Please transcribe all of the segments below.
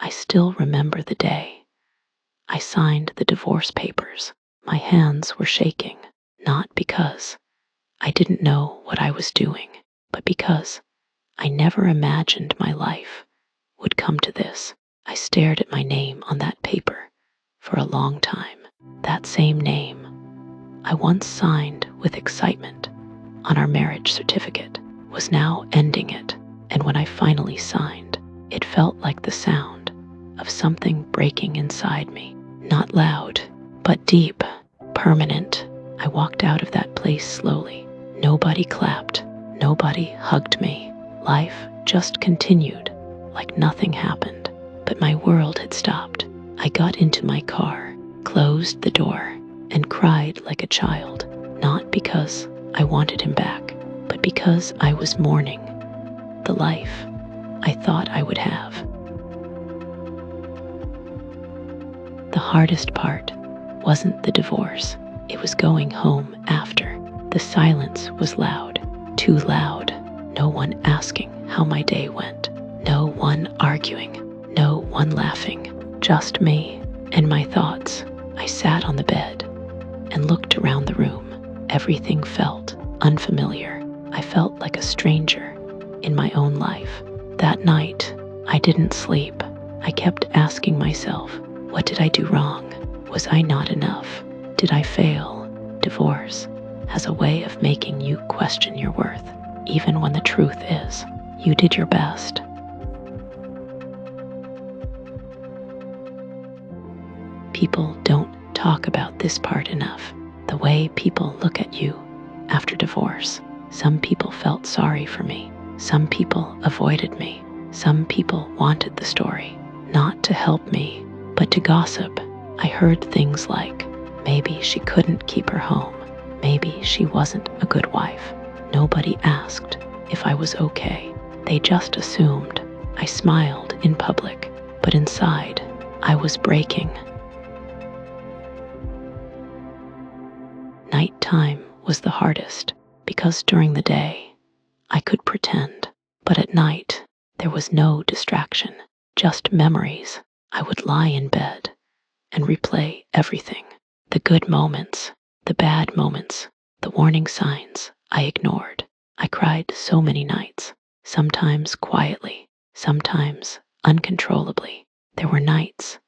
I still remember the day. I signed the divorce papers. My hands were shaking, not because I didn't know what I was doing, but because I never imagined my life would come to this. I stared at my name on that paper for a long time. That same name I once signed with excitement on our marriage certificate was now ending it, and when I finally signed, it felt like the sound of something breaking inside me. Not loud, but deep, permanent. I walked out of that place slowly. Nobody clapped, nobody hugged me. Life just continued like nothing happened, but my world had stopped. I got into my car, closed the door, and cried like a child, not because I wanted him back, but because I was mourning the life I thought I would have. The hardest part wasn't the divorce, it was going home after. The silence was loud, too loud. No one asking how my day went, no one arguing, no one laughing, just me and my thoughts. I sat on the bed and looked around the room. Everything felt unfamiliar. I felt like a stranger in my own life. That night, I didn't sleep. I kept asking myself, what did I do wrong? Was I not enough? Did I fail? Divorce has a way of making you question your worth, even when the truth is, you did your best. People don't talk about this part enough. The way people look at you after divorce. Some people felt sorry for me. Some people avoided me. Some people wanted the story, not to help me, but to gossip. I heard things like, maybe she couldn't keep her home. Maybe she wasn't a good wife. Nobody asked if I was okay. They just assumed. I smiled in public, but inside, I was breaking. Nighttime was the hardest because during the day, I could pretend, but at night, there was no distraction, just memories. I would lie in bed and replay everything, the good moments, the bad moments, the warning signs I ignored. I cried so many nights, sometimes quietly, sometimes uncontrollably. There were nights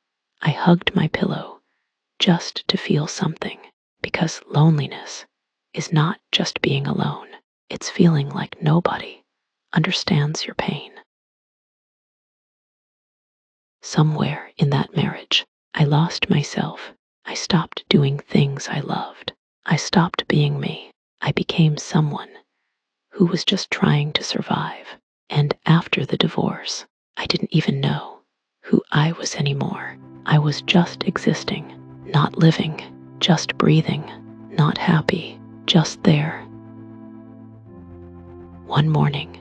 I hugged my pillow just to feel something, because loneliness is not just being alone. It's feeling like nobody understands your pain. Somewhere in that marriage, I lost myself. I stopped doing things I loved. I stopped being me. I became someone who was just trying to survive. And after the divorce, I didn't even know who I was anymore. I was just existing, not living, just breathing, not happy, just there. One morning,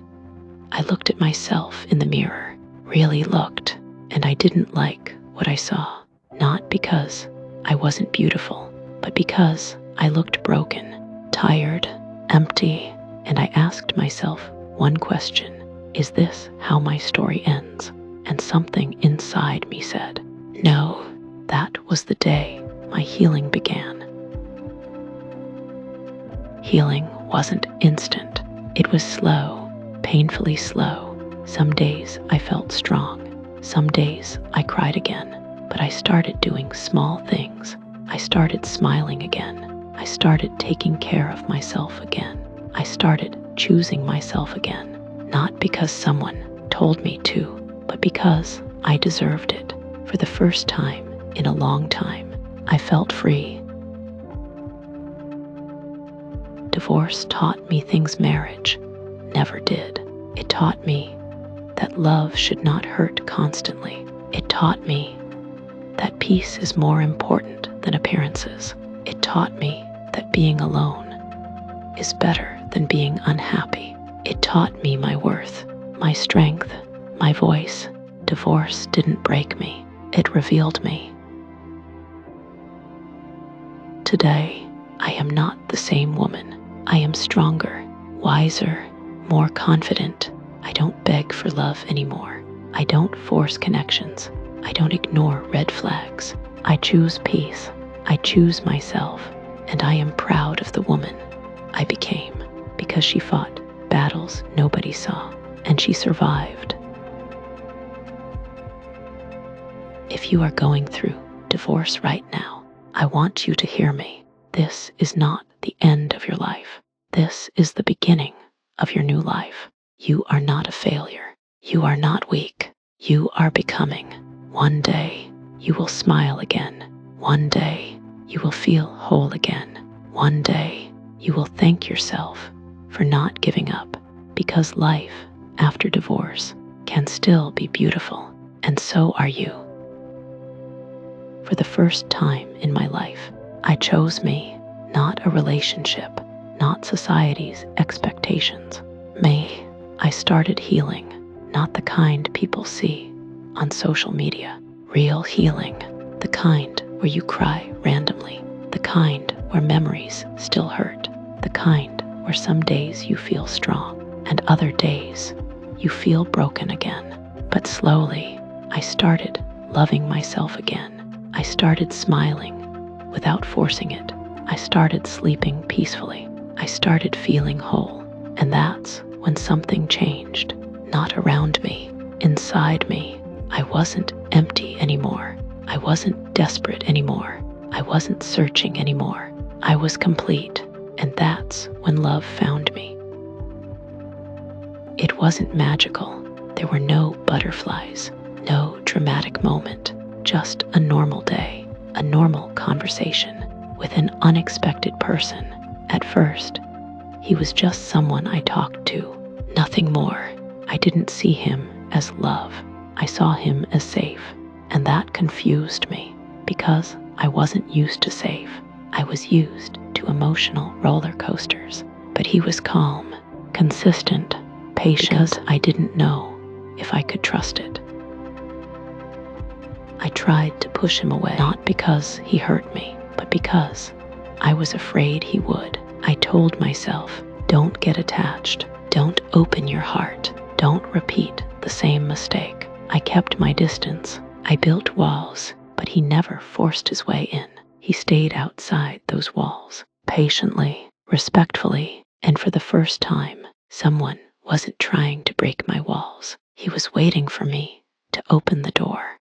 I looked at myself in the mirror, really looked, and I didn't like what I saw. Not because I wasn't beautiful, but because I looked broken, tired, empty, and I asked myself one question: is this how my story ends? And something inside me said, no. That was the day my healing began. Healing wasn't instant. It was slow, painfully slow. Some days I felt strong. Some days I cried again. But I started doing small things. I started smiling again. I started taking care of myself again. I started choosing myself again. Not because someone told me to, but because I deserved it. For the first time in a long time, I felt free. Divorce taught me things marriage never did. It taught me that love should not hurt constantly. It taught me that peace is more important than appearances. It taught me that being alone is better than being unhappy. It taught me my worth, my strength, my voice. Divorce didn't break me. It revealed me. Today, I am not the same woman. I am stronger, wiser, more confident. I don't beg for love anymore. I don't force connections. I don't ignore red flags. I choose peace. I choose myself. And I am proud of the woman I became because she fought battles nobody saw and she survived. If you are going through divorce right now, I want you to hear me. This is not the end of your life. This is the beginning of your new life. You are not a failure. You are not weak. You are becoming. One day, you will smile again. One day, you will feel whole again. One day, you will thank yourself for not giving up, because life after divorce can still be beautiful, and so are you. For the first time in my life, I chose me, not a relationship, not society's expectations. Me, I started healing, not the kind people see on social media. Real healing, the kind where you cry randomly, the kind where memories still hurt, the kind where some days you feel strong and other days you feel broken again. But slowly, I started loving myself again. I started smiling without forcing it. I started sleeping peacefully. I started feeling whole. And that's when something changed, not around me, inside me. I wasn't empty anymore. I wasn't desperate anymore. I wasn't searching anymore. I was complete. And that's when love found me. It wasn't magical. There were no butterflies, no dramatic moment, just a normal day, a normal conversation with an unexpected person. At first, he was just someone I talked to, nothing more. I didn't see him as love. I saw him as safe, and that confused me because I wasn't used to safe. I was used to emotional roller coasters, but he was calm, consistent, patient, because I didn't know if I could trust it. I tried to push him away, not because he hurt me, but because I was afraid he would. I told myself, don't get attached, don't open your heart, don't repeat the same mistake. I kept my distance. I built walls, but he never forced his way in. He stayed outside those walls, patiently, respectfully, and for the first time, someone wasn't trying to break my walls. He was waiting for me to open the door.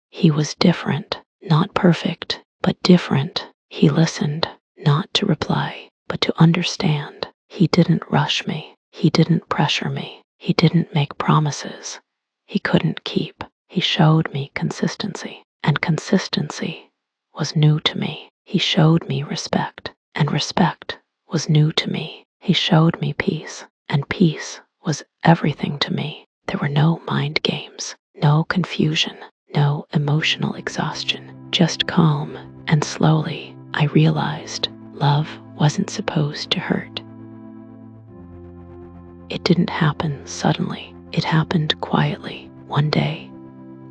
He was different, not perfect, but different. He listened, not to reply, but to understand. He didn't rush me. He didn't pressure me. He didn't make promises he couldn't keep. He showed me consistency, and consistency was new to me. He showed me respect, and respect was new to me. He showed me peace, and peace was everything to me. There were no mind games, no confusion, no emotional exhaustion, just calm. And slowly, I realized love wasn't supposed to hurt. It didn't happen suddenly. It happened quietly. One day,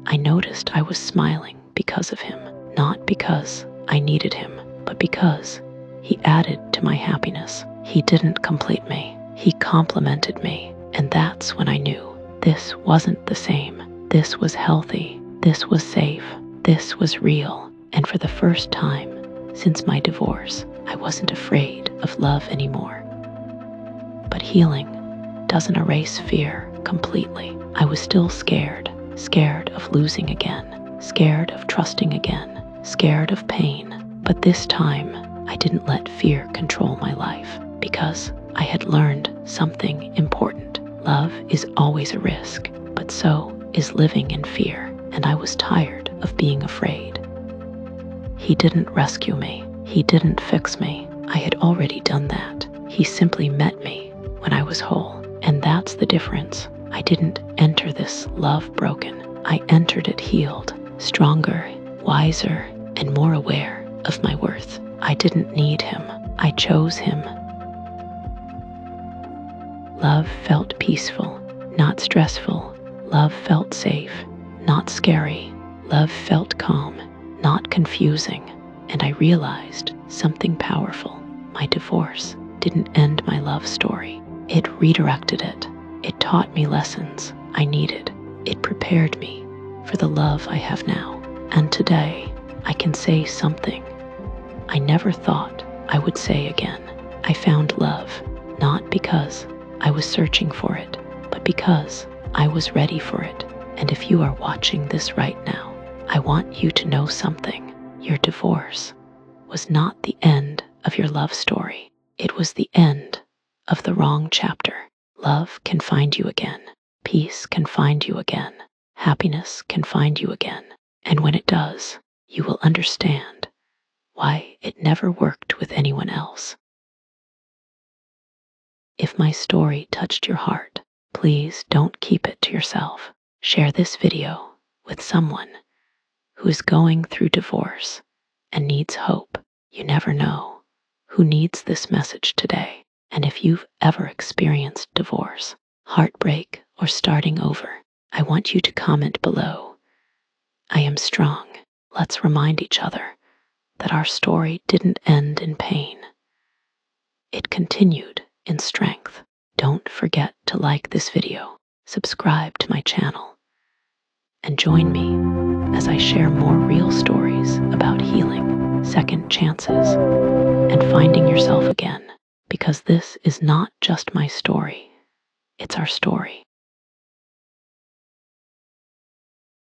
I noticed I was smiling because of him, not because I needed him, but because he added to my happiness. He didn't complete me. He complimented me. And that's when I knew this wasn't the same. This was healthy. This was safe. This was real. And for the first time since my divorce, I wasn't afraid of love anymore. But healing doesn't erase fear completely. I was still scared, scared of losing again, scared of trusting again, scared of pain. But this time, I didn't let fear control my life because I had learned something important. Love is always a risk, but so is living in fear, and I was tired of being afraid. He didn't rescue me. He didn't fix me. I had already done that. He simply met me when I was whole, and that's the difference. I didn't enter this love broken. I entered it healed, stronger, wiser, and more aware of my worth. I didn't need him. I chose him. Love felt peaceful, not stressful. Love felt safe, not scary. Love felt calm, not confusing. And I realized something powerful. My divorce didn't end my love story. It redirected it. It taught me lessons I needed. It prepared me for the love I have now. And today, I can say something I never thought I would say again. I found love, not because I was searching for it, but because I was ready for it. And if you are watching this right now, I want you to know something. Your divorce was not the end of your love story. It was the end of the wrong chapter. Love can find you again. Peace can find you again. Happiness can find you again. And when it does, you will understand why it never worked with anyone else. If my story touched your heart, please don't keep it to yourself. Share this video with someone who is going through divorce and needs hope. You never know who needs this message today. And if you've ever experienced divorce, heartbreak, or starting over, I want you to comment below. I am strong. Let's remind each other that our story didn't end in pain. It continued in strength. Don't forget to like this video, subscribe to my channel, and join me as I share more real stories about healing, second chances, and finding yourself again. Because this is not just my story, it's our story.